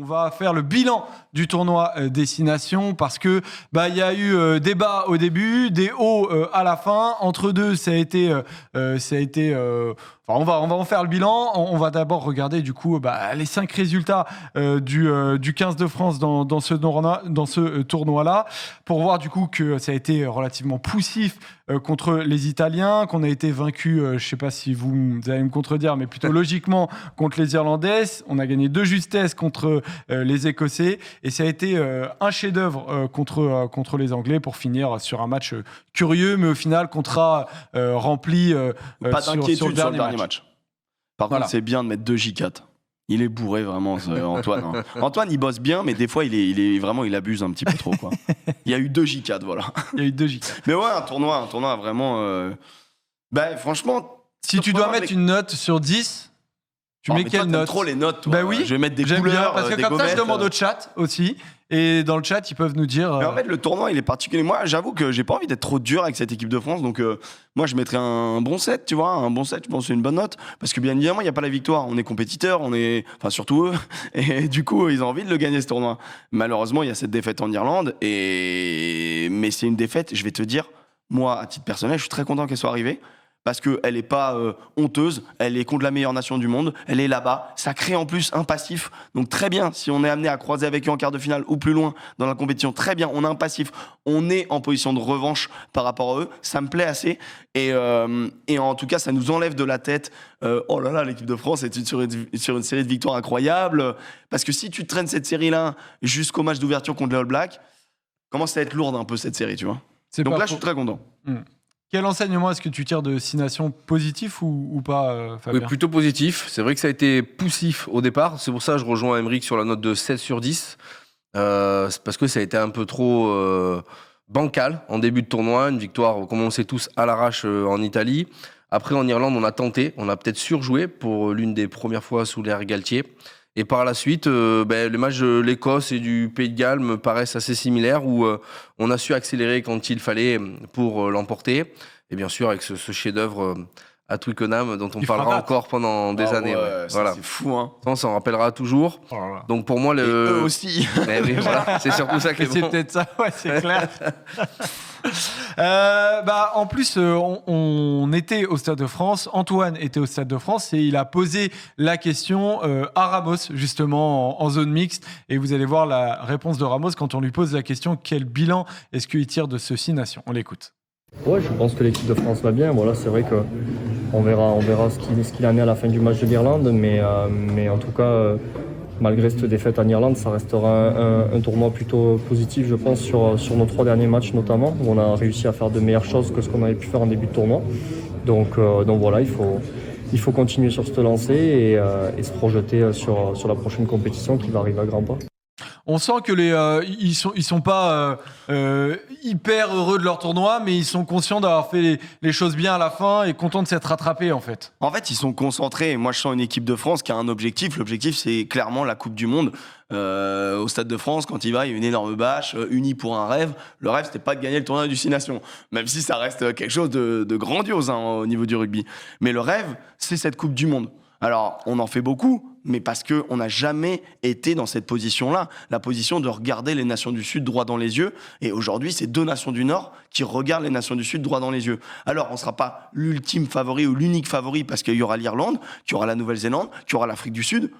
va faire le bilan du tournoi Destination parce que il y a eu des bas au début, des hauts à la fin. Entre deux, ça a été on va en faire le bilan. On va d'abord regarder du coup les 5 résultats du 15 de France dans ce tournoi-là, pour voir du coup que ça a été relativement poussif contre les Italiens, qu'on a été vaincu, je ne sais pas si vous allez me contredire, mais plutôt logiquement contre les Irlandais. On a gagné de justesse contre les Écossais, et ça a été un chef-d'œuvre contre les Anglais pour finir sur un match curieux, mais au final contrat rempli pas d'inquiétude sur le dernier match. Par contre, c'est bien de mettre 2 J4. Il est bourré vraiment, Antoine. Hein. Antoine, il bosse bien, mais des fois, il abuse un petit peu trop. Quoi. Il y a eu 2 J4, voilà. Il y a eu 2 J4. Mais ouais, un tournoi vraiment... franchement... Si tu dois mettre une note sur 10, tu mets quelle note? Trop les notes, toi. Oui, je vais mettre des j'aime couleurs, bien, parce que des comme gommettes, ça, je demande au chat aussi. Et dans le chat, ils peuvent nous dire... Mais en fait, le tournoi, il est particulier. Moi, j'avoue que j'ai pas envie d'être trop dur avec cette équipe de France. Donc, moi, je mettrais un bon 7, tu vois. Un bon 7, je pense que c'est une bonne note. Parce que bien évidemment, il n'y a pas la victoire. On est compétiteurs, enfin, surtout eux. Et du coup, ils ont envie de le gagner, ce tournoi. Malheureusement, il y a cette défaite en Irlande. Mais c'est une défaite, je vais te dire, moi, à titre personnel, je suis très content qu'elle soit arrivée. Parce qu'elle n'est pas honteuse, elle est contre la meilleure nation du monde, elle est là-bas, ça crée en plus un passif, donc très bien, si on est amené à croiser avec eux en quart de finale ou plus loin dans la compétition, très bien, on a un passif, on est en position de revanche par rapport à eux, ça me plaît assez, et en tout cas ça nous enlève de la tête, oh là là, l'équipe de France est sur une série de victoires incroyables, parce que si tu traînes cette série-là jusqu'au match d'ouverture contre les All Blacks, commence à être lourde un peu cette série, tu vois. Donc là, je suis très content. Quel enseignement est-ce que tu tires de 6 nations, positif ou pas, Fabien? Oui, plutôt positif. C'est vrai que ça a été poussif au départ. C'est pour ça que je rejoins Aymeric sur la note de 7 sur 10. C'est parce que ça a été un peu trop bancal en début de tournoi. Une victoire, comme on le sait tous, à l'arrache en Italie. Après, en Irlande, on a tenté. On a peut-être surjoué pour l'une des premières fois sous l'ère Galtier. Et par la suite, les matchs de l'Écosse et du Pays de Galles me paraissent assez similaires, où on a su accélérer quand il fallait pour l'emporter. Et bien sûr, avec ce chef-d'œuvre à Twickenham, dont on parlera encore pendant des années. Voilà. C'est fou, hein. Ça, on s'en rappellera toujours. Oh là là. Donc pour moi, eux aussi. Mais oui, voilà, c'est surtout ça qui est bon. C'est peut-être ça, ouais, c'est clair. En plus, on était au Stade de France. Antoine était au Stade de France et il a posé la question à Ramos, justement, en zone mixte. Et vous allez voir la réponse de Ramos quand on lui pose la question: quel bilan est-ce qu'il tire de ce 6 nations? On l'écoute. Ouais, je pense que l'équipe de France va bien. Voilà, c'est vrai que on verra ce qu'il en est à la fin du match de l'Irlande, mais en tout cas, malgré cette défaite en Irlande, ça restera un tournoi plutôt positif, je pense, sur nos 3 derniers matchs notamment, où on a réussi à faire de meilleures choses que ce qu'on avait pu faire en début de tournoi. Donc voilà, il faut continuer sur cette lancée et se projeter sur la prochaine compétition qui va arriver à grands pas. On sent que ils sont pas hyper heureux de leur tournoi, mais ils sont conscients d'avoir fait les choses bien à la fin et contents de s'être rattrapés, en fait. En fait, ils sont concentrés. Moi, je sens une équipe de France qui a un objectif. L'objectif, c'est clairement la Coupe du Monde. Au Stade de France, quand il y a une énorme bâche, unis pour un rêve. Le rêve, c'était pas de gagner le tournoi du 6 nations, même si ça reste quelque chose de grandiose au niveau du rugby. Mais le rêve, c'est cette Coupe du Monde. Alors, on en fait beaucoup, mais parce qu'on n'a jamais été dans cette position-là, la position de regarder les nations du Sud droit dans les yeux. Et aujourd'hui, c'est 2 nations du Nord qui regardent les nations du Sud droit dans les yeux. Alors, on ne sera pas l'ultime favori ou l'unique favori, parce qu'il y aura l'Irlande, qu'il y aura la Nouvelle-Zélande, qu'il y aura l'Afrique du Sud.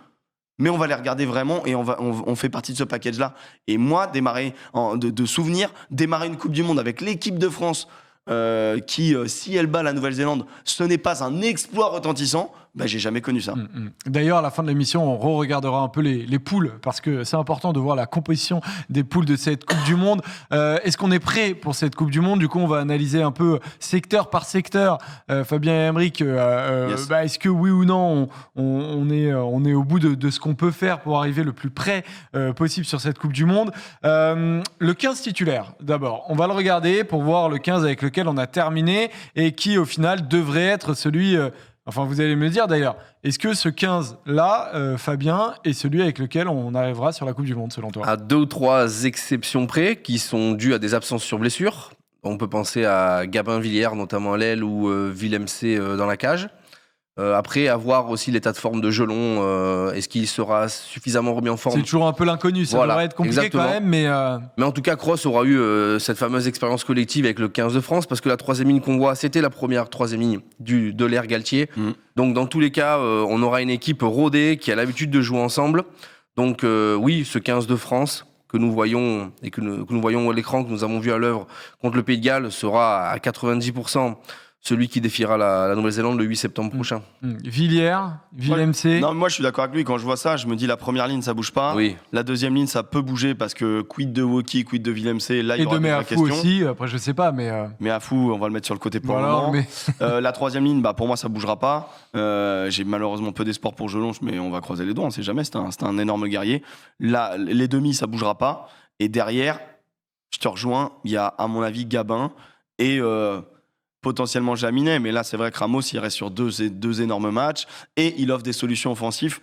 Mais on va les regarder vraiment et on fait partie de ce package-là. Et moi, démarrer une Coupe du Monde avec l'équipe de France qui, si elle bat la Nouvelle-Zélande, ce n'est pas un exploit retentissant, j'ai jamais connu ça. D'ailleurs, à la fin de l'émission, on re-regardera un peu les poules, parce que c'est important de voir la composition des poules de cette Coupe du Monde. Est-ce qu'on est prêt pour cette Coupe du Monde? Du coup, on va analyser un peu secteur par secteur. Fabien et Aymeric, Yes. Est-ce que oui ou non, on est au bout de ce qu'on peut faire pour arriver le plus près possible sur cette Coupe du Monde? Le 15 titulaire, d'abord. On va le regarder pour voir le 15 avec lequel on a terminé et qui, au final, devrait être celui... Enfin, vous allez me le dire d'ailleurs, est-ce que ce 15-là, Fabien, est celui avec lequel on arrivera sur la Coupe du Monde, selon toi? À 2 ou 3 exceptions près, qui sont dues à des absences sur blessure. On peut penser à Gabin Villière, notamment à l'aile, ou Willem C dans la cage. Après, avoir aussi l'état de forme de Jelon, est-ce qu'il sera suffisamment remis en forme? C'est toujours un peu l'inconnu, ça Voilà, devrait être compliqué exactement. quand même, mais Mais en tout cas, Kroos aura eu cette fameuse expérience collective avec le 15 de France, parce que la troisième ligne qu'on voit, c'était la première troisième ligne de l'ère Galtier. Donc dans tous les cas, on aura une équipe rodée qui a l'habitude de jouer ensemble. Donc oui, ce 15 de France que nous voyons et que nous voyons à l'écran, que nous avons vu à l'œuvre contre le Pays de Galles, sera à 90% celui qui défiera la Nouvelle-Zélande le 8 septembre prochain. Villiers, Villemc. Non, moi je suis d'accord avec lui. Quand je vois ça, je me dis la première ligne ça bouge pas. Oui. La deuxième ligne ça peut bouger parce que quid de Woki, quid de Villemc, là il y Et aura de des vraies Meafou questions. aussi, après je sais pas, mais Mais à fou, on va le mettre sur le côté pour le voilà, moment. mais La troisième ligne, pour moi, ça bougera pas. J'ai malheureusement peu d'espoir pour Jelonche, mais on va croiser les doigts, on sait jamais. C'est un énorme guerrier. Là, les demi, ça bougera pas. Et derrière, je te rejoins, il y a, à mon avis, Gabin et potentiellement Jaminet. Mais là, c'est vrai que Ramos, il reste sur deux énormes matchs et il offre des solutions offensives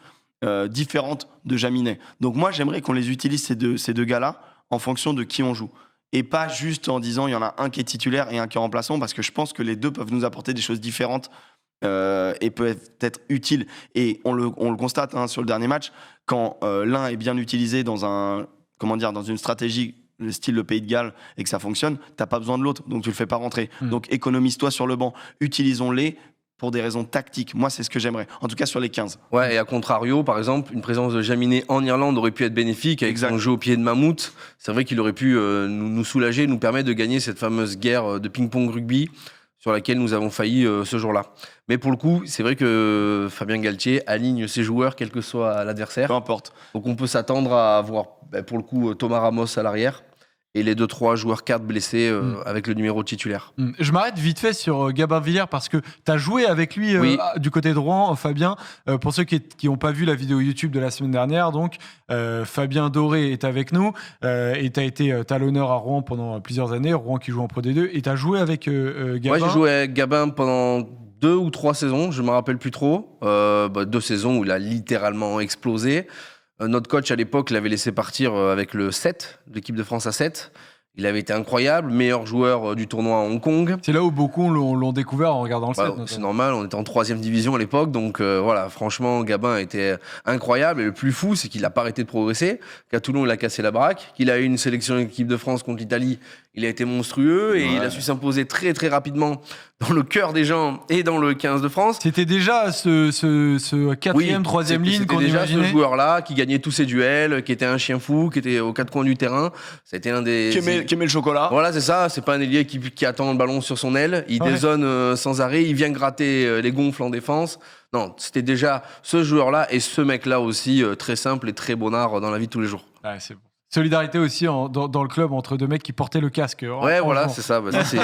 différentes de Jaminet. Donc moi, j'aimerais qu'on les utilise, ces deux gars-là, en fonction de qui on joue. Et pas juste en disant il y en a un qui est titulaire et un qui est remplaçant, parce que je pense que les deux peuvent nous apporter des choses différentes et peuvent être utiles. Et on le constate sur le dernier match, quand l'un est bien utilisé dans une stratégie le style le Pays de Galles et que ça fonctionne, t'as pas besoin de l'autre, donc tu le fais pas rentrer. Donc économise-toi sur le banc, utilisons-les pour des raisons tactiques. Moi, c'est ce que j'aimerais. En tout cas, sur les 15. Ouais, et à contrario, par exemple, une présence de Jaminet en Irlande aurait pu être bénéfique avec son jeu au pied de mammouth. C'est vrai qu'il aurait pu nous soulager, nous permettre de gagner cette fameuse guerre de ping-pong rugby sur laquelle nous avons failli ce jour-là. Mais pour le coup, c'est vrai que Fabien Galtier aligne ses joueurs quel que soit l'adversaire. Peu importe. Donc on peut s'attendre à avoir, pour le coup, Thomas Ramos à l'arrière et les 2-3 joueurs cadres blessés avec le numéro titulaire. Je m'arrête vite fait sur Gabin Villiers parce que tu as joué avec lui Oui. du côté de Rouen, Fabien. Pour ceux qui n'ont pas vu la vidéo YouTube de la semaine dernière, donc Fabien Doré est avec nous et tu as été talonneur à Rouen pendant plusieurs années, Rouen qui joue en Pro D2, et tu as joué avec Gabin. Ouais, j'ai joué avec Gabin pendant 2 ou 3 saisons, je ne me rappelle plus trop. 2 saisons où il a littéralement explosé. Notre coach à l'époque l'avait laissé partir avec le 7, l'équipe de France à 7. Il avait été incroyable, meilleur joueur du tournoi à Hong Kong. C'est là où beaucoup l'ont découvert en regardant le set. C'est normal, on était en 3e division à l'époque, donc voilà, franchement, Gabin était incroyable. Et le plus fou, c'est qu'il n'a pas arrêté de progresser, qu'à Toulon, il a cassé la baraque, qu'il a eu une sélection équipe de France contre l'Italie, il a été monstrueux, et il a su s'imposer très très rapidement dans le cœur des gens et dans le 15 de France. C'était déjà ce quatrième, troisième ligne qu'on déjà imaginait. ce joueur-là qui gagnait tous ses duels, qui était un chien fou, qui était aux 4 coins du terrain. C'était un des... Qui aimait le chocolat. Voilà, c'est ça. C'est pas un ailier qui attend le ballon sur son aile. Il dézone sans arrêt. Il vient gratter les gonfles en défense. Non, c'était déjà ce joueur-là et ce mec-là aussi, très simple et très bonnard dans la vie de tous les jours. Ouais, c'est bon. Solidarité aussi dans le club entre deux mecs qui portaient le casque. Ouais, voilà, c'est ça. Ça, c'est...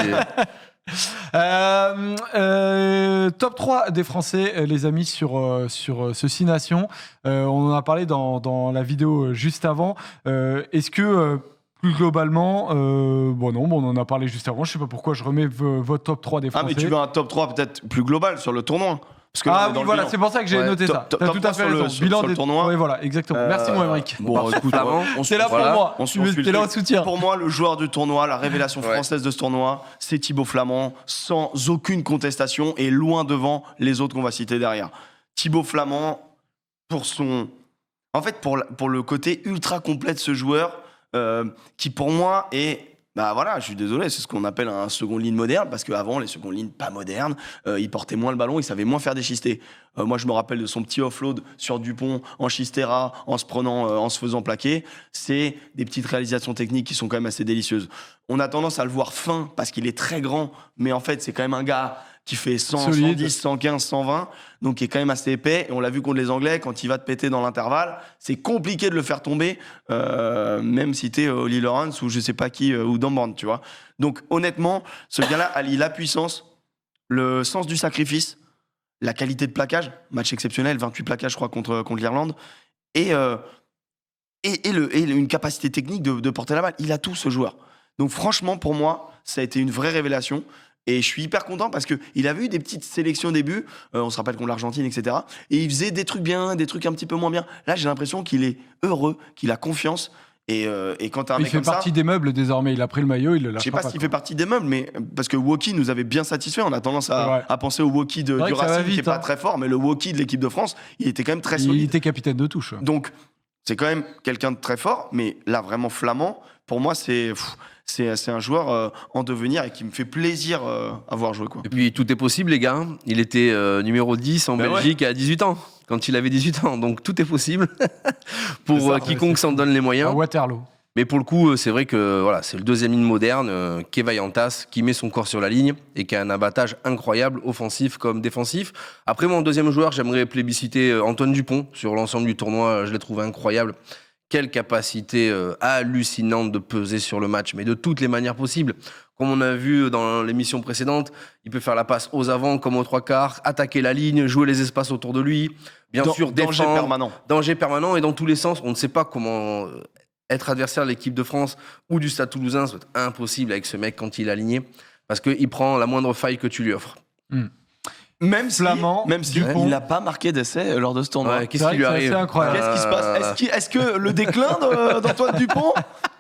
Top 3 des Français, les amis, sur ce 6 Nations. On en a parlé dans la vidéo juste avant. Est-ce que, plus globalement, on en a parlé juste avant, je sais pas pourquoi je remets votre top 3 des Français. Ah, mais tu veux un top 3 peut-être plus global sur le tournoi? Parce que là, on est dans le voilà, bilan. c'est pour ça que j'ai noté ça. T'as tout à fait raison. Sur le tournoi. Oui, voilà, exactement. Merci, mon Émeric. Bon, écoute, C'est là pour moi. T'es là en soutien. Pour moi, le joueur du tournoi, la révélation française de ce tournoi, c'est Thibaut Flamand, sans aucune contestation et loin devant les autres qu'on va citer derrière. Thibaut Flamand, pour le côté ultra complet de ce joueur, qui pour moi est... je suis désolé, c'est ce qu'on appelle un second ligne moderne, parce qu'avant, les secondes lignes pas modernes, il portait moins le ballon, il savait moins faire des schistés. Moi, je me rappelle de son petit offload sur Dupont, en schistera, en se faisant plaquer. C'est des petites réalisations techniques qui sont quand même assez délicieuses. On a tendance à le voir fin, parce qu'il est très grand, mais en fait, c'est quand même un gars qui fait 100, solide. 110, 115, 120, donc qui est quand même assez épais. Et on l'a vu contre les Anglais, quand il va te péter dans l'intervalle, c'est compliqué de le faire tomber, même si t'es Oli Lawrence ou je sais pas qui, ou Damband, tu vois. Donc honnêtement, ce gars-là allie la puissance, le sens du sacrifice, la qualité de plaquage, match exceptionnel, 28 plaquages je crois contre l'Irlande, et une capacité technique de porter la balle. Il a tout, ce joueur. Donc franchement, pour moi, ça a été une vraie révélation. Et je suis hyper content parce qu'il avait eu des petites sélections au début, on se rappelle contre l'Argentine, etc. Et il faisait des trucs bien, des trucs un petit peu moins bien. Là, j'ai l'impression qu'il est heureux, qu'il a confiance Et quand t'as un Il mec fait comme ça, partie des meubles désormais. Il a pris le maillot, il le lâche je sais pas s'il fait partie des meubles, mais parce que Woki nous avait bien satisfait. On a tendance C'est vrai. à penser au Woki du vrai que ça va Racing qui est vite, pas hein. très fort, mais le Woki de l'équipe de France, il était quand même très Il solide. était capitaine de touche. Donc, c'est quand même quelqu'un de très fort, mais là, vraiment flamand, pour moi, c'est un joueur en devenir et qui me fait plaisir à voir jouer. Quoi. Et puis tout est possible, les gars. Il était numéro 10 en Ben Belgique à 18 ans, quand il avait 18 ans. Donc tout est possible pour C'est ça, quiconque s'en donne les À moyens. Waterloo. Mais pour le coup, c'est vrai que voilà, c'est le deuxième ligne moderne, Kevayantas, qui met son corps sur la ligne et qui a un abattage incroyable, offensif comme défensif. Après, mon deuxième joueur, j'aimerais plébisciter Antoine Dupont. Sur l'ensemble du tournoi, je l'ai trouvé incroyable. Quelle capacité hallucinante de peser sur le match, mais de toutes les manières possibles. Comme on a vu dans l'émission précédente, il peut faire la passe aux avants comme aux trois quarts, attaquer la ligne, jouer les espaces autour de lui. Bien sûr, danger défendre, permanent. danger permanent et dans tous les sens. On ne sait pas comment être adversaire de l'équipe de France ou du Stade Toulousain. Ça va être impossible avec ce mec quand il est aligné parce qu'il prend la moindre faille que tu lui offres. Même Flamand, si Dupont. il n'a pas marqué d'essai lors de ce tournoi. Ouais, qu'est-ce C'est qui lui vrai que c'est arrive assez incroyable. Qu'est-ce qui se passe Est-ce que le déclin d'Antoine Dupont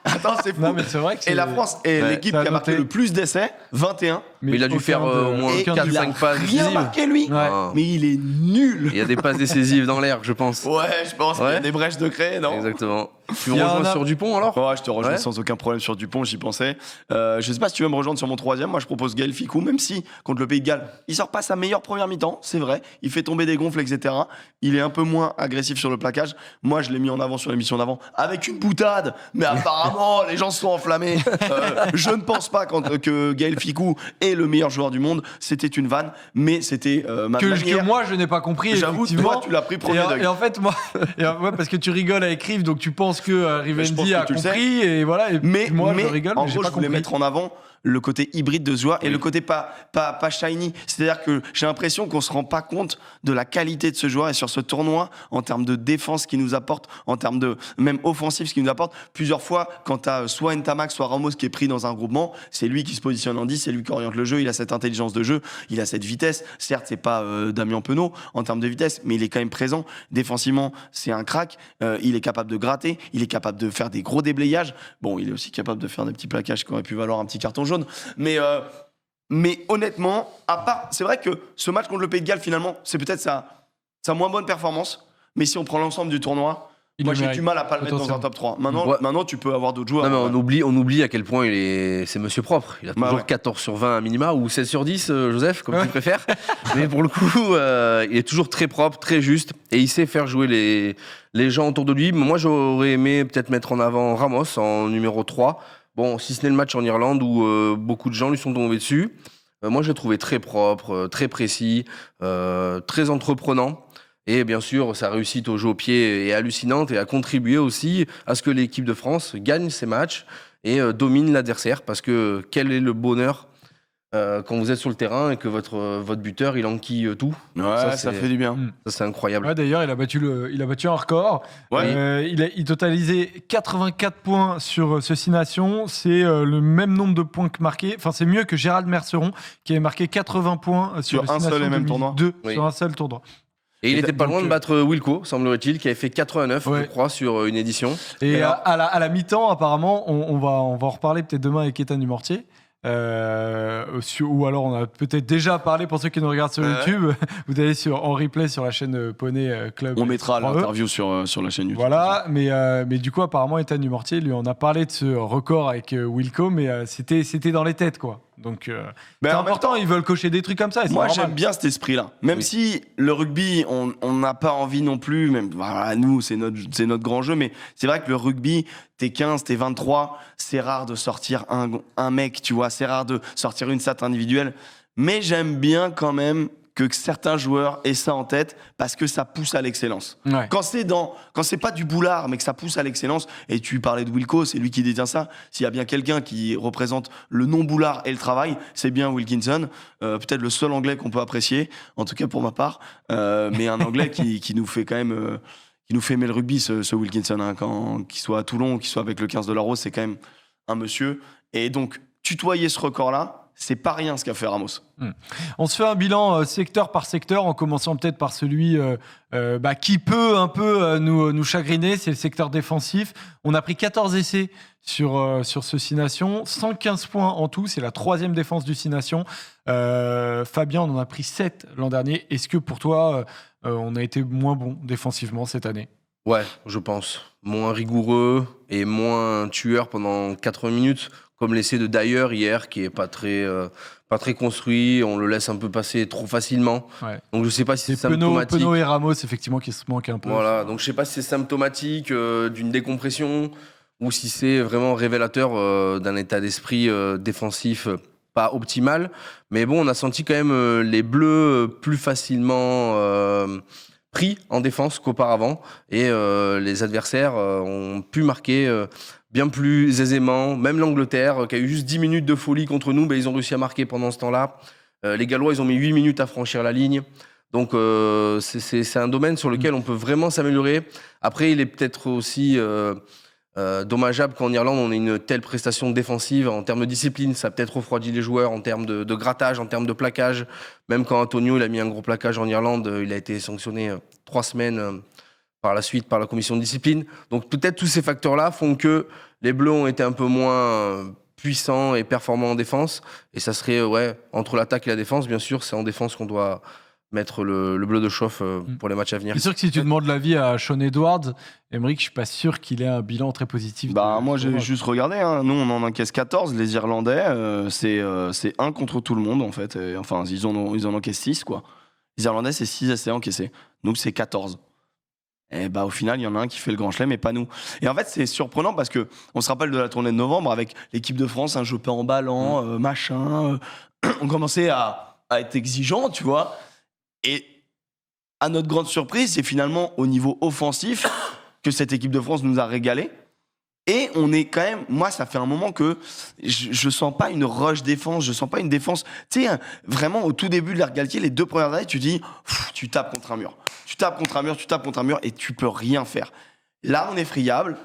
Attends, c'est fou. Non, mais c'est vrai que Et la France est Ouais. l'équipe Ça a qui a marqué noté. le plus d'essais, 21. Mais il a dû aucun faire au moins Et 4 il a 5 passes rien décisives. marqué, lui. Ouais. Ah. Mais il est nul. Il y a des passes décisives dans l'air, je pense. Ouais, je pense qu'il y a Ouais. des brèches de créer, non? Exactement. Tu Il y me en rejoins a- sur Dupont alors Ouais, je te rejoins Ouais. sans aucun problème sur Dupont, j'y pensais. Je sais pas si tu veux me rejoindre sur mon troisième. Moi, je propose Gaël Ficou, même si contre le Pays de Galles, il sort pas sa meilleure première mi-temps, c'est vrai. Il fait tomber des gonfles, etc. Il est un peu moins agressif sur le plaquage. Moi, je l'ai mis en avant sur l'émission d'avant avec une boutade, mais apparemment, les gens se sont enflammés. Je ne pense pas que Gaël Ficou est le meilleur joueur du monde. C'était une vanne, mais c'était ma Que manière. moi, je n'ai pas compris. J'avoue, effectivement. toi, tu l'as pris premier degré. Et en fait, moi, ouais, parce que tu rigoles avec Rive, donc tu penses que Je pense Rivendi que a tu le compris, et voilà. Et Mais moi, je rigole, en mais j'ai gros, pas je voulais compris. mettre en avant le côté hybride de ce joueur et le côté pas shiny. C'est-à-dire que j'ai l'impression qu'on se rend pas compte de la qualité de ce joueur et sur ce tournoi, en termes de défense qu'il nous apporte, en termes de même offensif ce qu'il nous apporte. Plusieurs fois, quand tu as soit Ntamak, soit Ramos qui est pris dans un groupement, c'est lui qui se positionne en 10, c'est lui qui oriente le jeu, il a cette intelligence de jeu, il a cette vitesse. Certes, c'est pas Damien Penaud en termes de vitesse, mais il est quand même présent. Défensivement, c'est un crack. Il est capable de gratter, il est capable de faire des gros déblayages. Bon, il est aussi capable de faire des petits plaquages qui auraient pu valoir un petit carton jaune. Mais honnêtement, à part, c'est vrai que ce match contre le Pays de Galles, finalement, c'est peut-être sa moins bonne performance. Mais si on prend l'ensemble du tournoi, Il moi le j'ai mérite, du mal à pas le mettre dans un potentiellement. top 3. Ouais. Maintenant, tu peux avoir d'autres joueurs. Non, mais Ouais. on oublie à quel point c'est monsieur propre. Il a Bah toujours ouais. 14 sur 20 à minima ou 16 sur 10, Joseph, comme tu préfères. Mais pour le coup, il est toujours très propre, très juste et il sait faire jouer les gens autour de lui. Moi, j'aurais aimé peut-être mettre en avant Ramos en numéro 3. Bon, si ce n'est le match en Irlande où beaucoup de gens lui sont tombés dessus. Moi, je l'ai trouvé très propre, très précis, très entreprenant. Et bien sûr, sa réussite au jeu au pied est hallucinante et a contribué aussi à ce que l'équipe de France gagne ses matchs et domine l'adversaire. Parce que quel est le bonheur quand vous êtes sur le terrain et que votre buteur, il enquille tout. Ouais, ça c'est- fait du bien. Ça, c'est incroyable. Ouais, d'ailleurs, il a battu un record. Ouais. Il totalisait 84 points sur ce 6 nations. C'est le même nombre de points que marqué. Enfin, c'est mieux que Gérald Merceron, qui avait marqué 80 points Sur le 6 un seul nations et même tournoi. 2002, Oui. sur un seul tournoi. Et il Et n'était pas donc, loin de battre Wilco, semblerait-il, qui avait fait 89, Ouais. je crois, sur une édition. Et Alors- à la mi-temps, apparemment, on va en reparler peut-être demain avec Ethan Dumortier. Ou alors on a peut-être déjà parlé pour ceux qui nous regardent sur Ouais. YouTube. Vous allez en replay sur la chaîne Poney Club. On mettra 3E. l'interview sur la chaîne YouTube. Voilà, mais du coup, apparemment, Ethan Dumortier lui en a parlé de ce record avec Wilco, mais c'était dans les têtes, quoi. Donc, Ben, c'est en même important, temps, ils veulent cocher des trucs comme ça. Et c'est moi, normal. j'aime bien cet esprit-là. Même Oui. si le rugby, on n'a pas envie non plus, même voilà, nous, c'est notre grand jeu, mais c'est vrai que le rugby, t'es 15, t'es 23, c'est rare de sortir un mec, tu vois, c'est rare de sortir une stat individuelle. Mais j'aime bien quand même que certains joueurs aient ça en tête parce que ça pousse à l'excellence. Ouais. Quand c'est pas du boulard, mais que ça pousse à l'excellence, et tu parlais de Wilco, c'est lui qui détient ça. S'il y a bien quelqu'un qui représente le non-boulard et le travail, c'est bien Wilkinson. Peut-être le seul anglais qu'on peut apprécier, en tout cas pour ma part. Mais un anglais qui nous fait quand même, qui nous fait aimer le rugby, ce Wilkinson. Hein, qu'il soit à Toulon, qu'il soit avec le 15 de la Rose, c'est quand même un monsieur. Et donc, tutoyer ce record-là, c'est pas rien ce qu'a fait Ramos. On se fait un bilan secteur par secteur, en commençant peut-être par celui qui peut un peu nous chagriner, c'est le secteur défensif. On a pris 14 essais sur ce 6 Nations, 115 points en tout, c'est la 3e défense du 6 Nations. Fabien, on en a pris 7 l'an dernier. Est-ce que pour toi, on a été moins bon défensivement cette année ? Ouais, je pense. Moins rigoureux et moins tueur pendant 80 minutes, comme l'essai de Dyer hier, qui est pas très construit. On le laisse un peu passer trop facilement. Ouais. Donc je sais pas si c'est symptomatique. Penaud et Ramos, effectivement, qui se manquent un peu. Voilà, donc je sais pas si c'est symptomatique d'une décompression ou si c'est vraiment révélateur d'un état d'esprit défensif pas optimal. Mais bon, on a senti quand même les Bleus plus facilement pris en défense qu'auparavant, et les adversaires ont pu marquer bien plus aisément. Même l'Angleterre, qui a eu juste 10 minutes de folie contre nous, ils ont réussi à marquer pendant ce temps-là. Les Gallois, ils ont mis 8 minutes à franchir la ligne. Donc c'est un domaine sur lequel on peut vraiment s'améliorer. Après, il est peut-être aussi dommageable qu'en Irlande, on ait une telle prestation défensive en termes de discipline. Ça a peut-être refroidi les joueurs en termes de grattage, en termes de plaquage. Même quand Antonio il a mis un gros plaquage en Irlande, il a été sanctionné 3 semaines par la suite par la commission de discipline. Donc peut-être tous ces facteurs-là font que les Bleus ont été un peu moins puissants et performants en défense. Et ça serait, entre l'attaque et la défense, bien sûr, c'est en défense qu'on doit mettre le bleu de chauffe pour les matchs à venir. C'est sûr que si tu demandes l'avis à Sean Edwards, Aymeric, je suis pas sûr qu'il ait un bilan très positif. Moi, j'ai juste regardé. Nous, on en encaisse 14. Les Irlandais, c'est 1 contre tout le monde, en fait. Et, enfin, ils en encaissent 6, quoi. Les Irlandais, c'est 6 essais encaissés. Nous, c'est 14. Et au final, il y en a un qui fait le grand chelem, mais pas nous. Et en fait, c'est surprenant parce que on se rappelle de la tournée de novembre avec l'équipe de France, un jeu peu emballant, machin. On commençait à être exigeant, tu vois. Et à notre grande surprise, c'est finalement au niveau offensif que cette équipe de France nous a régalé. Et on est quand même, moi, ça fait un moment que je sens pas une rush défense, je sens pas une défense. Tu sais, vraiment au tout début de l'ère Galtier, les 2 premières années, tu dis, tu tapes contre un mur. Tu tapes contre un mur et tu peux rien faire. Là, on est friable.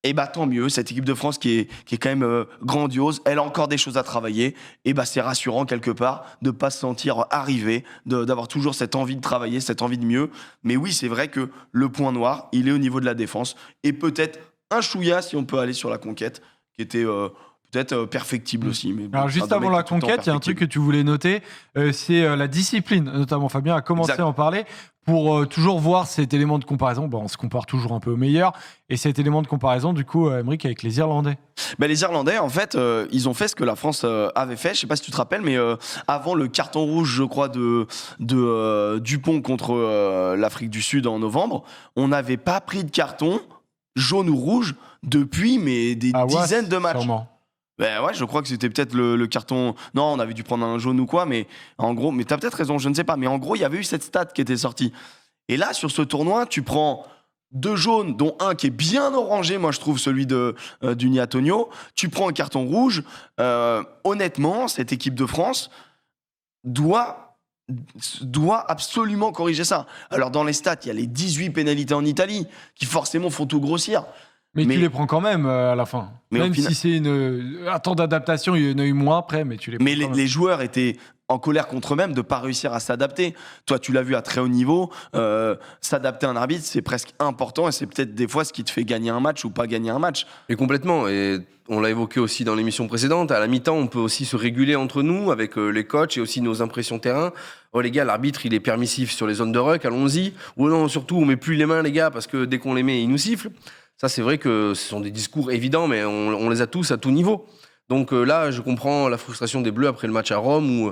Et tant mieux, cette équipe de France qui est quand même grandiose, elle a encore des choses à travailler. Et c'est rassurant quelque part de pas se sentir arrivé, d'avoir toujours cette envie de travailler, cette envie de mieux. Mais oui, c'est vrai que le point noir, il est au niveau de la défense. Et peut-être un chouïa si on peut aller sur la conquête, qui était peut-être perfectible aussi. Mais alors juste avant la conquête, il y a un truc que tu voulais noter, c'est la discipline, notamment Fabien a commencé à en parler, pour toujours voir cet élément de comparaison. On se compare toujours un peu au meilleur, et cet élément de comparaison, du coup, Aymeric, avec les Irlandais. Les Irlandais, en fait, ils ont fait ce que la France avait fait. Je sais pas si tu te rappelles, mais avant le carton rouge, je crois, de Dupont contre l'Afrique du Sud en novembre, on n'avait pas pris de carton jaune ou rouge depuis des dizaines de matchs. Sûrement. Je crois que c'était peut-être le carton. Non, on avait dû prendre un jaune ou quoi, mais en gros, mais t'as peut-être raison, je ne sais pas. Mais en gros, il y avait eu cette stat qui était sortie. Et là, sur ce tournoi, tu prends 2 jaunes, dont un qui est bien orangé, moi je trouve celui du Niatonio. Tu prends un carton rouge. Honnêtement, cette équipe de France doit absolument corriger ça. Alors dans les stats, il y a les 18 pénalités en Italie qui forcément font tout grossir. Mais tu les prends quand même à la fin. Même si c'est un temps d'adaptation, il y en a eu moins après, mais tu les prends. Mais les joueurs étaient en colère contre eux-mêmes de ne pas réussir à s'adapter. Toi, tu l'as vu à très haut niveau, s'adapter à un arbitre, c'est presque important, et c'est peut-être des fois ce qui te fait gagner un match ou pas gagner un match. Et complètement, et on l'a évoqué aussi dans l'émission précédente, à la mi-temps, on peut aussi se réguler entre nous, avec les coachs et aussi nos impressions terrain. Oh les gars, l'arbitre, il est permissif sur les zones de ruck, allons-y. Ou non, surtout, on met plus les mains, les gars, parce que dès qu'on les met, ils nous sifflent. Ça, c'est vrai que ce sont des discours évidents, mais on les a tous à tout niveau. Donc là, je comprends la frustration des Bleus après le match à Rome, où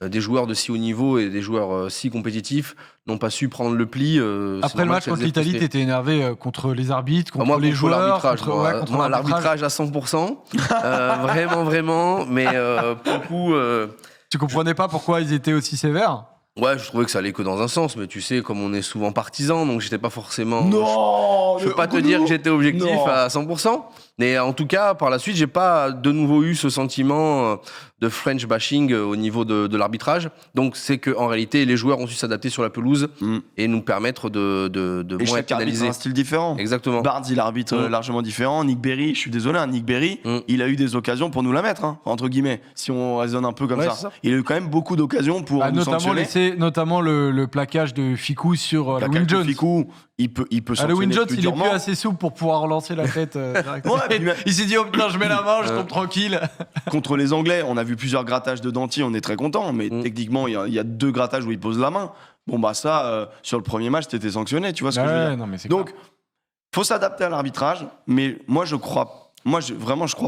des joueurs de si haut niveau et des joueurs si compétitifs n'ont pas su prendre le pli. Après le match contre l'Italie, tu étais énervé contre les arbitres, contre les joueurs, contre l'arbitrage à 100%. Vraiment. Mais pour le coup... Tu comprenais pas pourquoi ils étaient aussi sévères ? Ouais, je trouvais que ça allait que dans un sens, mais tu sais, comme on est souvent partisans, donc j'étais pas forcément... Non, je peux pas te dire que j'étais objectif à 100%, Mais en tout cas, par la suite, j'ai pas de nouveau eu ce sentiment de French bashing au niveau de l'arbitrage. Donc, c'est qu'en réalité, les joueurs ont su s'adapter sur la pelouse et nous permettre de Et moins être chaque arbitre a pénalisés. un style différent. Exactement. Barnes, il arbitre largement différent. Nick Berry, je suis désolé, Nick Berry, il a eu des occasions pour nous la mettre, entre guillemets, si on raisonne un peu comme Ouais, ça. c'est ça. Il a eu quand même beaucoup d'occasions pour nous sanctionner. Notamment le plaquage de Ficou sur La Will carte de Jones. Ficou, il peut Le sanctionner Will Jones, plus il est durement. plus assez souple pour pouvoir relancer la tête. direct. Ouais, puis même- Il s'est dit, oh putain, je mets la main, je tombe tranquille. Contre les Anglais, on a vu plusieurs grattages de dentier, on est très content, mais techniquement, il y a 2 grattages où il pose la main. Bon, bah ça, sur le premier match, t'étais sanctionné, tu vois ce que je veux dire. Non, mais c'est Donc, clair. faut s'adapter à l'arbitrage, mais moi, je crois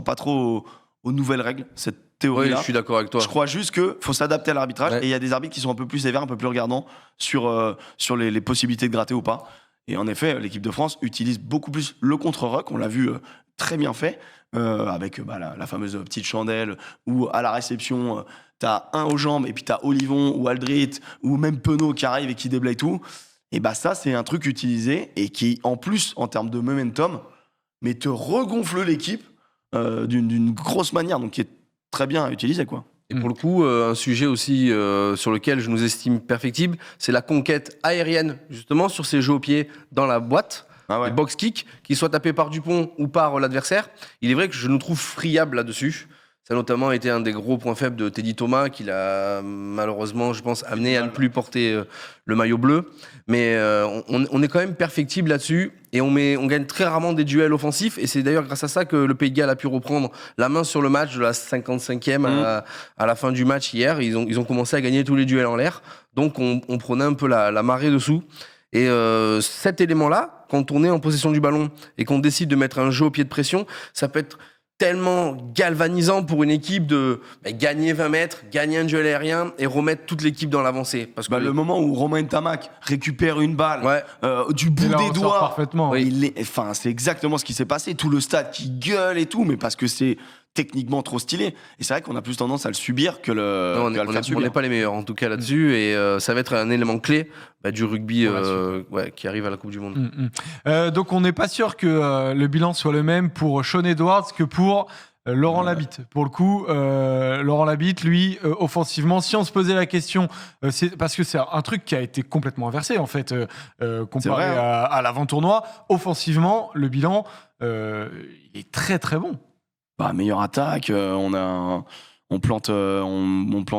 pas trop aux nouvelles règles, cette Oui, théorie-là. je suis d'accord avec toi. Je crois juste qu'il faut s'adapter à l'arbitrage Ouais. et il y a des arbitres qui sont un peu plus sévères, un peu plus regardants sur les possibilités de gratter ou pas. Et en effet, l'équipe de France utilise beaucoup plus le contre-rock, on l'a vu très bien fait, avec la fameuse petite chandelle où à la réception, t'as un aux jambes et puis t'as Olivon ou Aldrit ou même Penaud qui arrive et qui déblaye tout. Et bah ça, c'est un truc utilisé et qui, en plus, en termes de momentum, mais te regonfle l'équipe d'une grosse manière, donc qui est très bien à utiliser, quoi. Et pour le coup, un sujet aussi sur lequel je nous estime perfectibles, c'est la conquête aérienne, justement, sur ces jeux au pied dans la boîte. Ah ouais. Les box kicks, qu'ils soient tapés par Dupont ou par l'adversaire. Il est vrai que je nous trouve friables là-dessus. Ça a notamment été un des gros points faibles de Teddy Thomas, qui l'a malheureusement, je pense, amené à ne plus porter le maillot bleu. Mais on est quand même perfectible là-dessus et on gagne très rarement des duels offensifs. Et c'est d'ailleurs grâce à ça que le Pays de Galles a pu reprendre la main sur le match de la 55e à la fin du match hier. Ils ont commencé à gagner tous les duels en l'air. Donc on prenait un peu la marée dessous. Et cet élément-là, quand on est en possession du ballon et qu'on décide de mettre un jeu au pied de pression, ça peut être tellement galvanisant pour une équipe de gagner 20 mètres, gagner un duel aérien et remettre toute l'équipe dans l'avancée. Parce que Le moment où Romain Ntamak récupère une balle Ouais. du bout Il la des ressort doigts, parfaitement. Oui. c'est exactement ce qui s'est passé. Tout le stade qui gueule et tout, mais parce que c'est techniquement trop stylé. Et c'est vrai qu'on a plus tendance à le subir que Non, qu'à le faire on subir. n'est pas les meilleurs en tout cas là-dessus et ça va être un élément clé du rugby qui arrive à la Coupe du Monde. Donc on n'est pas sûr que le bilan soit le même pour Sean Edwards que pour Laurent Labitte. Pour le coup, Laurent Labitte, lui, offensivement, si on se posait la question, c'est parce que c'est un truc qui a été complètement inversé en fait, comparé vrai, hein. à l'avant-tournoi. Offensivement, le bilan il est très très bon. Meilleure attaque, on plante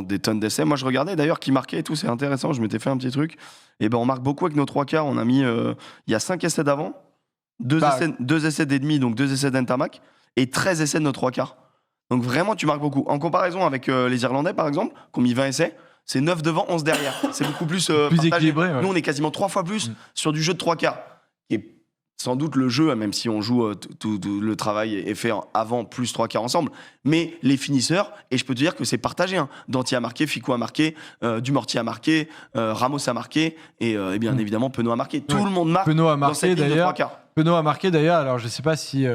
des tonnes d'essais. Moi, je regardais d'ailleurs qui marquait et tout, c'est intéressant. Je m'étais fait un petit truc. Et on marque beaucoup avec nos 3 quarts. On a mis, il y a 5 essais d'avant, 2 essais d'ennemis, donc 2 essais d'Ntamak, et 13 essais de nos 3 quarts. Donc vraiment, tu marques beaucoup. En comparaison avec les Irlandais, par exemple, qui ont mis 20 essais, c'est 9 devant, 11 derrière. C'est beaucoup plus, partagé. équilibré. Ouais. Nous, on est quasiment 3 fois plus sur du jeu de 3 quarts. Et sans doute le jeu, même si on joue, tout le travail est fait avant, plus 3 quarts ensemble. Mais les finisseurs, et je peux te dire que c'est partagé. Danty a marqué, Ficou a marqué, Dumortier a marqué, Ramos a marqué, et bien évidemment, Penaud a marqué. Tout le monde marque Penaud a dans marqué cette ligne de 3 d'ailleurs. quarts. Penaud a marqué d'ailleurs. Alors je ne sais pas si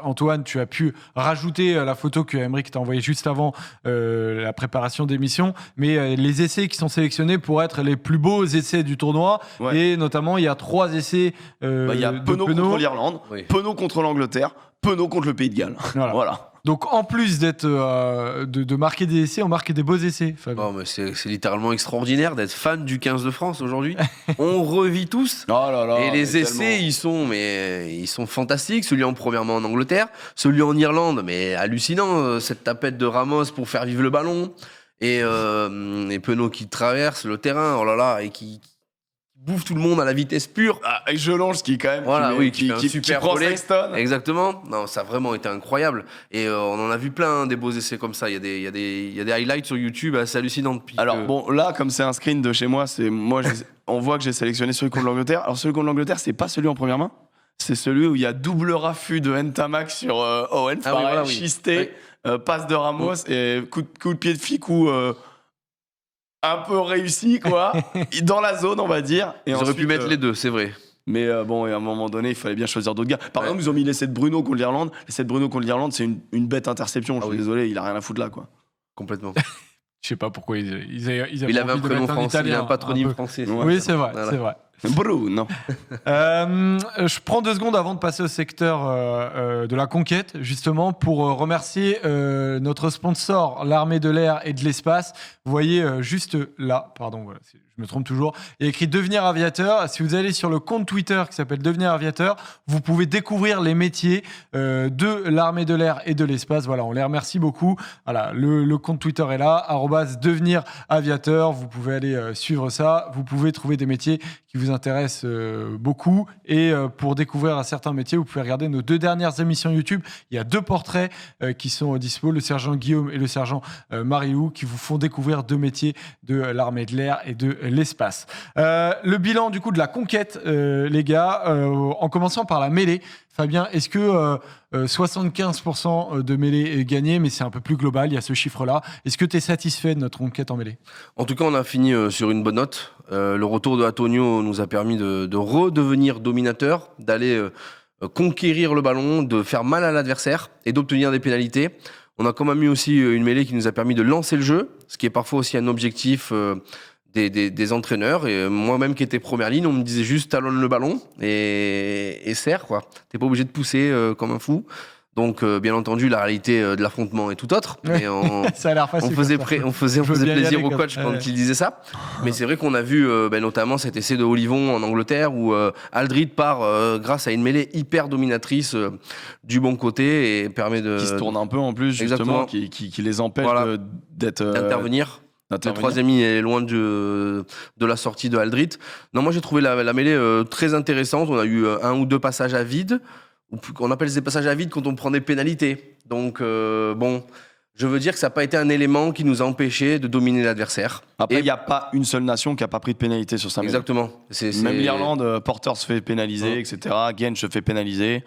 Antoine, tu as pu rajouter la photo que Aymeric t'a envoyée juste avant la préparation d'émission, mais les essais qui sont sélectionnés pour être les plus beaux essais du tournoi, et notamment il y a 3 essais. Il y a Penaud contre l'Irlande, Penaud contre l'Angleterre, Penaud contre le Pays de Galles. Voilà. Donc en plus de marquer des essais, on marque des beaux essais. Fabien. Non, mais c'est littéralement extraordinaire d'être fan du 15 de France aujourd'hui. On revit tous. Oh là là, et les essais, ils sont fantastiques. Celui en première main en Angleterre, celui en Irlande, mais hallucinant. Cette tapette de Ramos pour faire vivre le ballon. Et Penaud qui traverse le terrain, oh là là, et qui bouffe tout le monde à la vitesse pure. Et Jelonge qui quand même qui fait un super prend relais. Sexton. Exactement. Non, ça a vraiment été incroyable. Et on en a vu plein des beaux essais comme ça. Il y a des highlights sur YouTube assez hallucinants depuis. Alors bon, là comme c'est un screen de chez moi, on voit que j'ai sélectionné celui contre l'Angleterre. Alors celui contre l'Angleterre, c'est pas celui en première main. C'est celui où il y a double raffut de Ntamak sur Owen Farrell, Chisté, passe de Ramos et coup de pied de Ficou un peu réussi, quoi, dans la zone, on va dire. Et ils auraient ensuite, pu mettre les deux, c'est vrai. Mais et à un moment donné, il fallait bien choisir d'autres gars. Par exemple, ils ont mis l'essai de Bruno contre l'Irlande. L'essai de Bruno contre l'Irlande, c'est une bête interception. Je suis désolé, il a rien à foutre là, quoi. Complètement. Je sais pas pourquoi ils avaient Il avait un envie de prénom mettre français, il a un Italien, patronyme peu. français. Oui, c'est vrai, Voilà. c'est vrai. Bruno. Je prends 2 secondes avant de passer au secteur de la conquête, justement, pour remercier notre sponsor, l'Armée de l'air et de l'espace. Vous voyez juste là, pardon, voilà, je me trompe toujours, il y a écrit Devenir aviateur. Si vous allez sur le compte Twitter qui s'appelle Devenir aviateur, vous pouvez découvrir les métiers de l'Armée de l'air et de l'espace. Voilà, on les remercie beaucoup. Voilà, le compte Twitter est là, @Devenir aviateur. Vous pouvez aller suivre ça. Vous pouvez trouver des métiers qui vous intéressent beaucoup. Et pour découvrir certains métiers, vous pouvez regarder nos 2 dernières émissions YouTube. Il y a 2 portraits qui sont dispo, le sergent Guillaume et le sergent Marilou, qui vous font découvrir 2 métiers de l'armée de l'air et de l'espace. Le bilan du coup de la conquête, les gars, en commençant par la mêlée. Fabien, est-ce que 75% de mêlée est gagné, mais c'est un peu plus global, il y a ce chiffre-là. Est-ce que tu es satisfait de notre conquête en mêlée? En tout cas, on a fini sur une bonne note. Le retour de Antonio nous a permis de redevenir dominateur, d'aller conquérir le ballon, de faire mal à l'adversaire et d'obtenir des pénalités. On a quand même eu aussi une mêlée qui nous a permis de lancer le jeu, ce qui est parfois aussi un objectif des entraîneurs. Et moi-même qui étais première ligne, on me disait juste talonne le ballon et serre, quoi. T'es pas obligé de pousser comme un fou. Donc, bien entendu, la réalité de l'affrontement est tout autre. Mais ça a l'air facile. On faisait plaisir au coach quand il disait ça. Mais c'est vrai qu'on a vu notamment cet essai de Olivon en Angleterre où Aldrit part grâce à une mêlée hyper dominatrice du bon côté et permet de... Qui se tourne un peu en plus, justement, qui les empêche Voilà. d'intervenir. Le troisième ligne est loin de la sortie de Aldrit. Non, moi j'ai trouvé la mêlée très intéressante. On a eu 1 ou 2 passages à vide. On appelle des passages à vide quand on prend des pénalités. Donc, je veux dire que ça n'a pas été un élément qui nous a empêché de dominer l'adversaire. Après, il n'y a pas une seule nation qui n'a pas pris de pénalité sur sa mêlée. Exactement. Même l'Irlande, Porter se fait pénaliser, etc. Genk se fait pénaliser.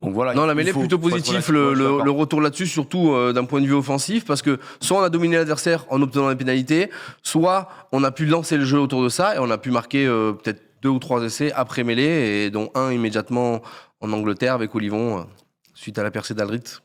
Donc voilà. Non, la mêlée est plutôt positif, le retour là-dessus, surtout d'un point de vue offensif, parce que soit on a dominé l'adversaire en obtenant les pénalités, soit on a pu lancer le jeu autour de ça et on a pu marquer peut-être 2 ou 3 essais après mêlée, et dont un immédiatement en Angleterre avec Olivon, suite à la percée d'Aldrit.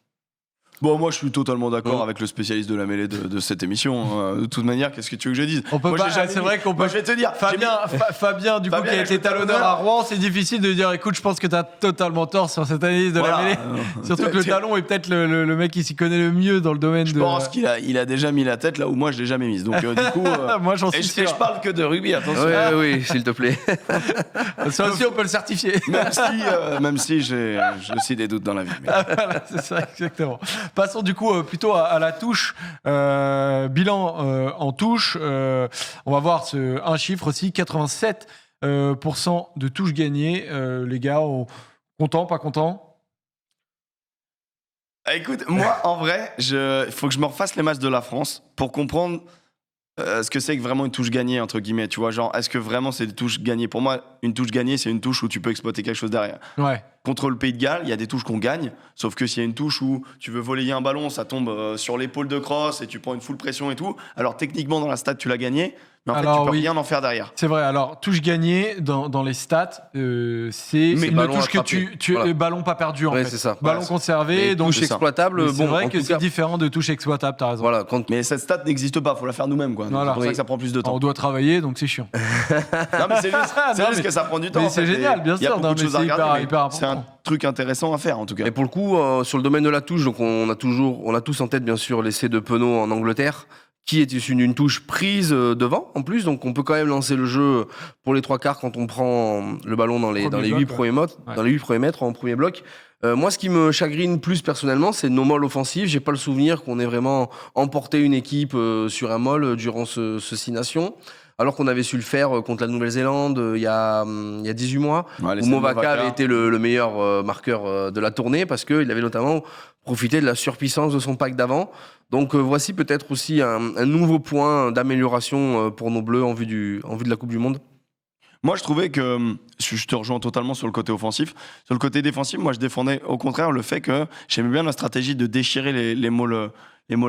Bon, moi je suis totalement d'accord avec le spécialiste de la mêlée de cette émission. De toute manière, qu'est-ce que tu veux que je dise? On peut pas, c'est vrai qu'on peut. Moi, je vais te dire, Fabien, du coup, qui a été talonneur à Rouen, c'est difficile de dire écoute, je pense que tu as totalement tort sur cette analyse de la mêlée. Surtout que le talon est peut-être le mec qui s'y connaît le mieux dans le domaine je pense qu'il a déjà mis la tête là où moi je l'ai jamais mise. Donc du coup, moi j'en suis sûr. Et je parle que de rugby, attention. Oui, s'il te plaît. Ça aussi, on peut le certifier. Même si j'ai aussi des doutes dans la vie. Mais... Voilà, c'est ça, exactement. Passons du coup plutôt à la touche. Bilan en touche. On va voir un chiffre aussi, 87% de touches gagnées. Les gars, content, pas content? Écoute, moi en vrai, il faut que je me refasse les matchs de la France pour comprendre ce que c'est que vraiment une touche gagnée, entre guillemets. Tu vois, genre, est-ce que vraiment c'est des touches gagnées? Pour moi, une touche gagnée, c'est une touche où tu peux exploiter quelque chose derrière. Ouais. Contre le Pays de Galles, il y a des touches qu'on gagne, sauf que s'il y a une touche où tu veux voler un ballon, ça tombe sur l'épaule de cross et tu prends une full pression et tout, alors techniquement dans la stat tu l'as gagné, mais en fait tu peux rien en faire derrière. C'est vrai, alors touche gagnée dans les stats, c'est une touche que tu voilà. Ballon pas perdu en fait. C'est ça. Ballon conservé, mais donc touche exploitable. C'est vrai que c'est différent de touche exploitable, t'as raison. Voilà, mais cette stat n'existe pas, faut la faire nous-mêmes quoi. Voilà. C'est pour ça que ça prend plus de temps. On doit travailler, donc c'est chiant. Non mais c'est juste que ça prend du temps. Mais c'est génial, bien sûr. Il y a beaucoup de choses à regarder, hyper important. C'est un truc intéressant à faire en tout cas. Et pour le coup, sur le domaine de la touche, donc on a tous en tête bien sûr l'essai de Penaud en Angleterre, qui est issu d'une touche prise devant en plus, donc on peut quand même lancer le jeu pour les 3/4 quand on prend le ballon dans les 8 premiers mètres en premier bloc. Moi, ce qui me chagrine plus personnellement, c'est nos molles offensifs. J'ai pas le souvenir qu'on ait vraiment emporté une équipe sur un molle durant ce 6 nations. Alors qu'on avait su le faire contre la Nouvelle-Zélande il y a 18 mois, où Movaka avait été le meilleur marqueur de la tournée, parce qu'il avait notamment profité de la surpuissance de son pack d'avant. Donc voici peut-être aussi un nouveau point d'amélioration pour nos Bleus en vue de la Coupe du Monde. Moi, je trouvais que, je te rejoins totalement sur le côté offensif. Sur le côté défensif, moi, je défendais au contraire le fait que j'aimais bien la stratégie de déchirer les molles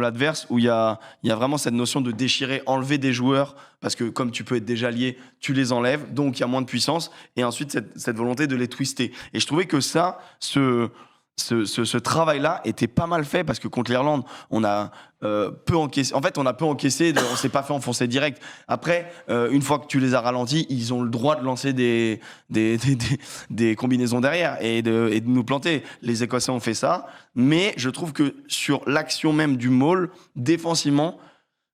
adverses, où il y a vraiment cette notion de déchirer, enlever des joueurs, parce que comme tu peux être déjà lié, tu les enlèves, donc il y a moins de puissance, et ensuite cette volonté de les twister. Et je trouvais que ça, ce travail-là était pas mal fait parce que contre l'Irlande, on a peu encaissé. En fait, on a peu encaissé, on s'est pas fait enfoncer direct. Après, une fois que tu les as ralentis, ils ont le droit de lancer des combinaisons derrière et de nous planter. Les Écossais ont fait ça, mais je trouve que sur l'action même du maul, défensivement,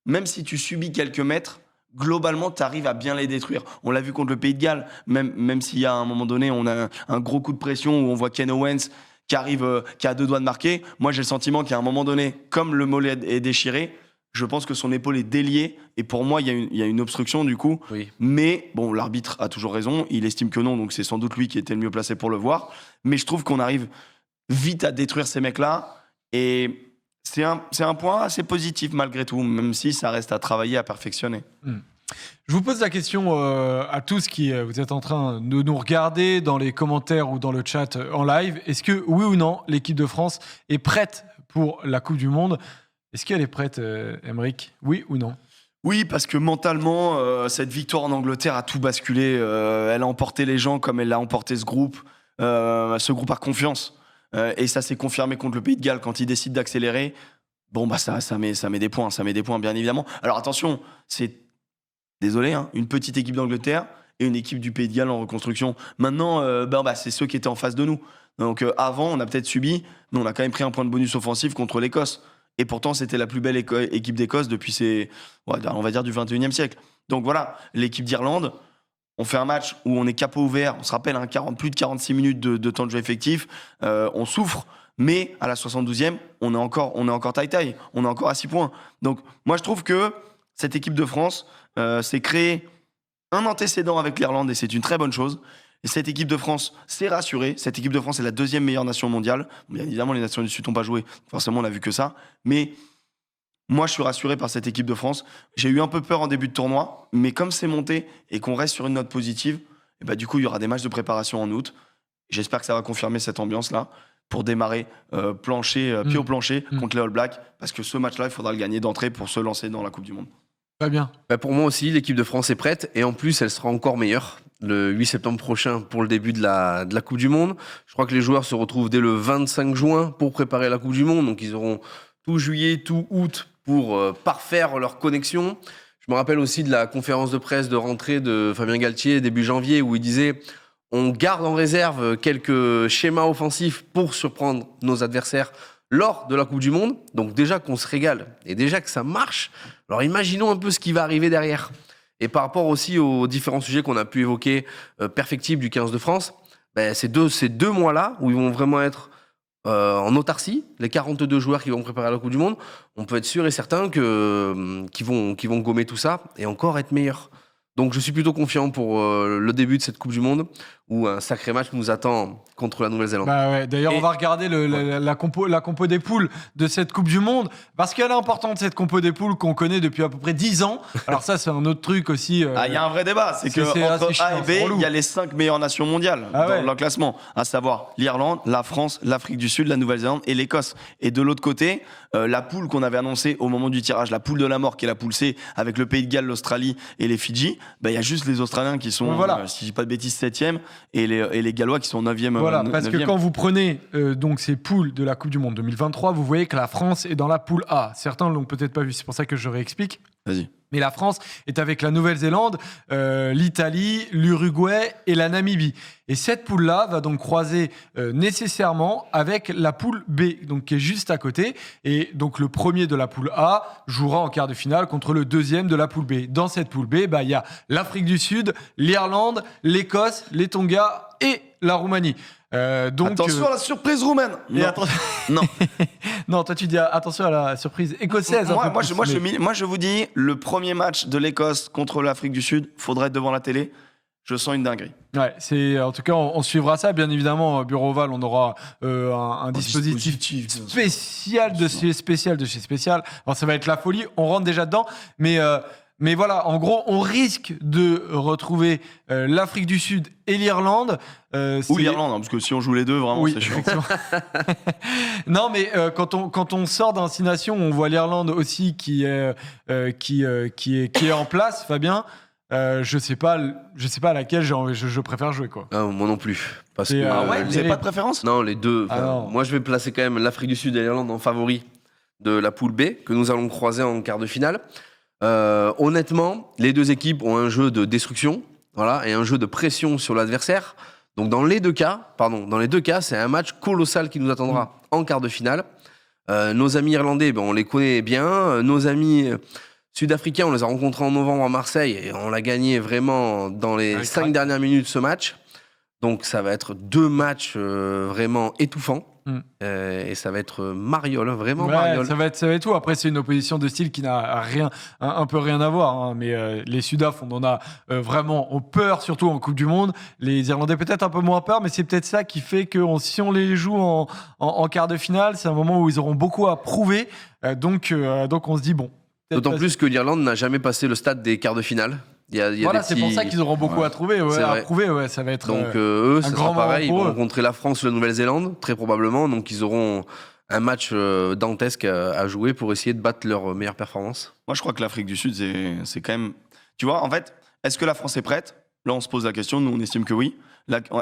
même si tu subis quelques mètres, globalement, tu arrives à bien les détruire. On l'a vu contre le Pays de Galles, même s'il y a un moment donné, on a un gros coup de pression où on voit Ken Owens qui arrive, qui a 2 doigts de marquer. Moi, j'ai le sentiment qu'à un moment donné, comme le mollet est déchiré, je pense que son épaule est déliée. Et pour moi, il y a une obstruction du coup. Oui. Mais bon, l'arbitre a toujours raison. Il estime que non, donc c'est sans doute lui qui était le mieux placé pour le voir. Mais je trouve qu'on arrive vite à détruire ces mecs-là. Et c'est un point assez positif malgré tout, même si ça reste à travailler, à perfectionner. Je vous pose la question à tous qui vous êtes en train de nous regarder dans les commentaires ou dans le chat en live. Est-ce que, oui ou non, l'équipe de France est prête pour la Coupe du Monde? Est-ce qu'elle est prête, Aymeric? Oui ou non? Oui, parce que mentalement, cette victoire en Angleterre a tout basculé. Elle a emporté les gens comme elle a emporté ce groupe. Ce groupe a confiance. Et ça s'est confirmé contre le Pays de Galles quand il décide d'accélérer. Bon, bah ça met des points. Ça met des points, bien évidemment. Alors attention, c'est... Désolé, hein, une petite équipe d'Angleterre et une équipe du Pays de Galles en reconstruction. Maintenant, c'est ceux qui étaient en face de nous. Donc avant, on a peut-être subi, mais on a quand même pris un point de bonus offensif contre l'Écosse. Et pourtant, c'était la plus belle équipe d'Écosse depuis on va dire du 21e siècle. Donc voilà, l'équipe d'Irlande, on fait un match où on est capot ouvert. On se rappelle, plus de 46 minutes de temps de jeu effectif. On souffre, mais à la 72e, on est encore taille-taille. On est encore à 6 points. Donc moi, je trouve que cette équipe de France s'est créé un antécédent avec l'Irlande et c'est une très bonne chose. Et cette équipe de France s'est rassurée. Cette équipe de France est la 2e meilleure nation mondiale. Bien évidemment, les nations du Sud n'ont pas joué. Forcément, on n'a vu que ça. Mais moi, je suis rassuré par cette équipe de France. J'ai eu un peu peur en début de tournoi, mais comme c'est monté et qu'on reste sur une note positive, et du coup, il y aura des matchs de préparation en août. J'espère que ça va confirmer cette ambiance-là pour démarrer pied au plancher contre les All Blacks. Parce que ce match-là, il faudra le gagner d'entrée pour se lancer dans la Coupe du Monde. Très bien. Pour moi aussi, l'équipe de France est prête et en plus, elle sera encore meilleure le 8 septembre prochain pour le début de la Coupe du Monde. Je crois que les joueurs se retrouvent dès le 25 juin pour préparer la Coupe du Monde. Donc, ils auront tout juillet, tout août pour parfaire leur connexion. Je me rappelle aussi de la conférence de presse de rentrée de Fabien Galtier début janvier où il disait on garde en réserve quelques schémas offensifs pour surprendre nos adversaires lors de la Coupe du Monde. Donc déjà qu'on se régale et déjà que ça marche, alors imaginons un peu ce qui va arriver derrière. Et par rapport aussi aux différents sujets qu'on a pu évoquer, perfectibles du 15 de France, ces deux mois-là où ils vont vraiment être en autarcie, les 42 joueurs qui vont préparer la Coupe du Monde, on peut être sûr et certain qu'ils vont gommer tout ça et encore être meilleurs. Donc je suis plutôt confiant pour le début de cette Coupe du Monde où un sacré match nous attend contre la Nouvelle-Zélande. D'ailleurs, on va regarder la compo des poules de cette Coupe du Monde parce qu'elle est importante, cette compo des poules qu'on connaît depuis à peu près 10 ans. Alors ça, c'est un autre truc aussi. Il y a un vrai débat. C'est qu'entre A et B, il y a les 5 meilleures nations mondiales dans le classement, à savoir l'Irlande, la France, l'Afrique du Sud, la Nouvelle-Zélande et l'Écosse. Et de l'autre côté, la poule qu'on avait annoncée au moment du tirage, la poule de la mort qui est la poule C avec le Pays de Galles, l'Australie et les Fidji, il y a juste les Australiens qui sont, si je dis pas de bêtises, 7e et les Gallois qui sont 9e. Voilà, parce que quand vous prenez donc ces poules de la Coupe du Monde 2023, vous voyez que la France est dans la poule A. Certains ne l'ont peut-être pas vu, c'est pour ça que je réexplique. Vas-y. Mais la France est avec la Nouvelle-Zélande, l'Italie, l'Uruguay et la Namibie. Et cette poule-là va donc croiser nécessairement avec la poule B, donc qui est juste à côté. Et donc le premier de la poule A jouera en quart de finale contre le deuxième de la poule B. Dans cette poule B, il y a l'Afrique du Sud, l'Irlande, l'Écosse, les Tonga et la Roumanie. Attention à la surprise roumaine. Non. Non, toi tu dis attention à la surprise écossaise. Moi, je vous dis, le premier match de l'Écosse contre l'Afrique du Sud, faudrait être devant la télé. Je sens une dinguerie. Ouais, en tout cas, on suivra ça. Bien évidemment, Bureau Oval, on aura un dispositif spécial de chez spécial. Alors, ça va être la folie. On rentre déjà dedans, mais voilà, en gros, on risque de retrouver l'Afrique du Sud et l'Irlande. Ou l'Irlande, parce que si on joue les deux, vraiment, c'est chiant. Non, mais quand on sort d'un 6 nations, on voit l'Irlande aussi qui est en place, Fabien. je sais pas à laquelle je préfère jouer, quoi. Ah, moi non plus. Parce Et, que, Ah ouais, vous les- avez pas de préférence? non, les deux. Ah non. Moi, je vais placer quand même l'Afrique du Sud et l'Irlande en favori de la poule B, que nous allons croiser en quart de finale. Honnêtement, les deux équipes ont un jeu de destruction, voilà, et un jeu de pression sur l'adversaire. Donc dans les deux cas, c'est un match colossal qui nous attendra en quart de finale. Nos amis irlandais, on les connaît bien. Nos amis sud-africains, on les a rencontrés en novembre à Marseille et on l'a gagné vraiment dans les Avec 5 crack. dernières minutes ce match. Donc ça va être deux matchs vraiment étouffants. Et ça va être mariole, vraiment Ouais, mariole. ça va être tout. Après, c'est une opposition de style qui n'a un peu rien à voir. Hein. Mais les Sudaf, on en a vraiment ont peur, surtout en Coupe du Monde. Les Irlandais, peut-être un peu moins peur, mais c'est peut-être ça qui fait que si on les joue en quart de finale, c'est un moment où ils auront beaucoup à prouver. Donc, on se dit, bon. peut-être D'autant pas- plus que l'Irlande n'a jamais passé le stade des quarts de finale. Il y a Voilà, des c'est pour petits- ça qu'ils auront beaucoup à trouver. C'est à vrai. prouver, ouais, ça va être. Donc eux, un ça grand sera pareil. Ils moment vont pour eux. rencontrer la France ou la Nouvelle-Zélande, très probablement. Donc ils auront un match dantesque à jouer pour essayer de battre leur meilleure performance. Moi, je crois que l'Afrique du Sud, c'est quand même. Tu vois, en fait, est-ce que la France est prête? Là, on se pose la question. Nous, on estime que oui.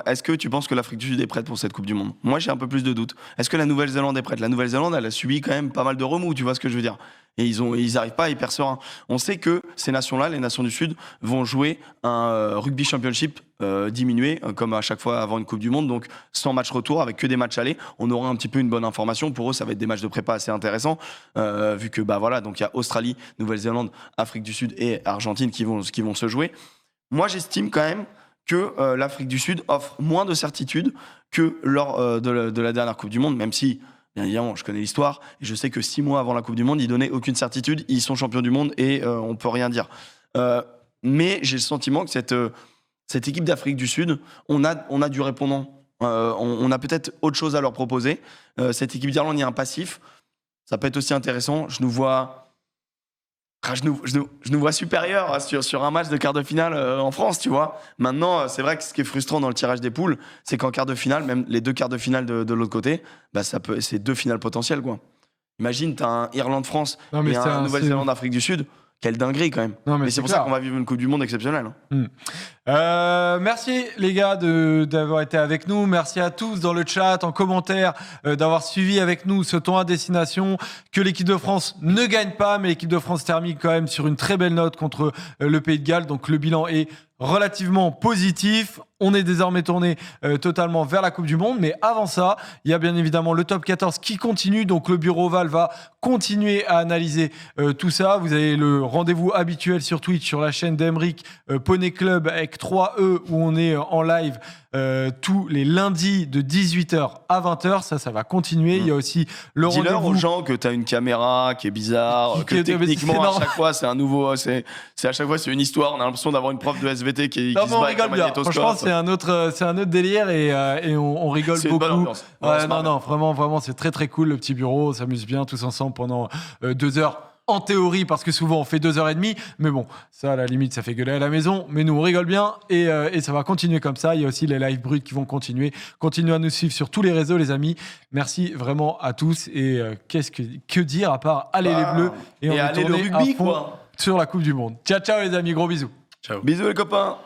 Est-ce que tu penses que l'Afrique du Sud est prête pour cette Coupe du Monde? Moi, j'ai un peu plus de doutes. Est-ce que la Nouvelle-Zélande est prête? La Nouvelle-Zélande, elle a subi quand même pas mal de remous, tu vois ce que je veux dire? Et ils n'arrivent pas hyper sereins. On sait que ces nations-là, les nations du Sud, vont jouer un rugby championship diminué, comme à chaque fois avant une Coupe du Monde, donc sans match retour, avec que des matchs allés. On aura un petit peu une bonne information. Pour eux, ça va être des matchs de prépa assez intéressants, vu que voilà, donc il y a Australie, Nouvelle-Zélande, Afrique du Sud et Argentine qui vont se jouer. Moi, j'estime quand même que l'Afrique du Sud offre moins de certitudes que lors de la dernière Coupe du Monde, même si, bien évidemment, je connais l'histoire, et je sais que 6 mois avant la Coupe du Monde, ils donnaient aucune certitude, ils sont champions du monde et on peut rien dire. Mais j'ai le sentiment que cette équipe d'Afrique du Sud, on a du répondant. On a peut-être autre chose à leur proposer. Cette équipe d'Irlande, il y a un passif. Ça peut être aussi intéressant. Je nous vois supérieur sur un match de quart de finale en France, tu vois. Maintenant, c'est vrai que ce qui est frustrant dans le tirage des poules, c'est qu'en quart de finale, même les deux quarts de finale de l'autre côté, c'est deux finales potentielles, quoi. Imagine, t'as un Irlande-France Non, mais et un Nouvelle-Zélande-Afrique du Sud. Quelle dinguerie, quand même. Non, mais Mais c'est pour clair. ça qu'on va vivre une Coupe du Monde exceptionnelle. Merci les gars d'avoir été avec nous. Merci à tous dans le chat, en commentaire, d'avoir suivi avec nous ce tournoi à destination. Que l'équipe de France ne gagne pas, mais l'équipe de France termine quand même sur une très belle note contre le Pays de Galles. Donc le bilan est relativement positif. On est désormais tourné totalement vers la Coupe du Monde. Mais avant ça, il y a bien évidemment le top 14 qui continue. Donc le Bureau Oval va continuer à analyser tout ça. Vous avez le rendez-vous habituel sur Twitch, sur la chaîne d'Emeric Poney Club avec 3E, où on est en live tous les lundis de 18h à 20h. Ça va continuer. Il y a aussi le Dis-leur aux rendez-vous. gens que t'as une caméra qui est bizarre, que c'est techniquement à normal. chaque fois c'est un nouveau, c'est à chaque fois c'est une histoire. On a l'impression d'avoir une prof de SVT qui Non, se mais on bat avec un rigole bien. magnétoscope. Franchement, c'est un autre délire et on rigole C'est une beaucoup. bonne ambiance. Ouais, Ouais, c'est non, marrant. non, vraiment, c'est très très cool le petit bureau. On s'amuse bien tous ensemble pendant 2 heures. En théorie, parce que souvent on fait 2h30, mais bon, ça à la limite, ça fait gueuler à la maison. Mais nous, on rigole bien et ça va continuer comme ça. Il y a aussi les lives bruts qui vont continuer. Continuez à nous suivre sur tous les réseaux, les amis. Merci vraiment à tous. Et que dire à part allez les Bleus Et on est allez le tourné rugby, à fond quoi. sur la Coupe du Monde. Ciao, ciao les amis, gros bisous. Ciao. Bisous les copains.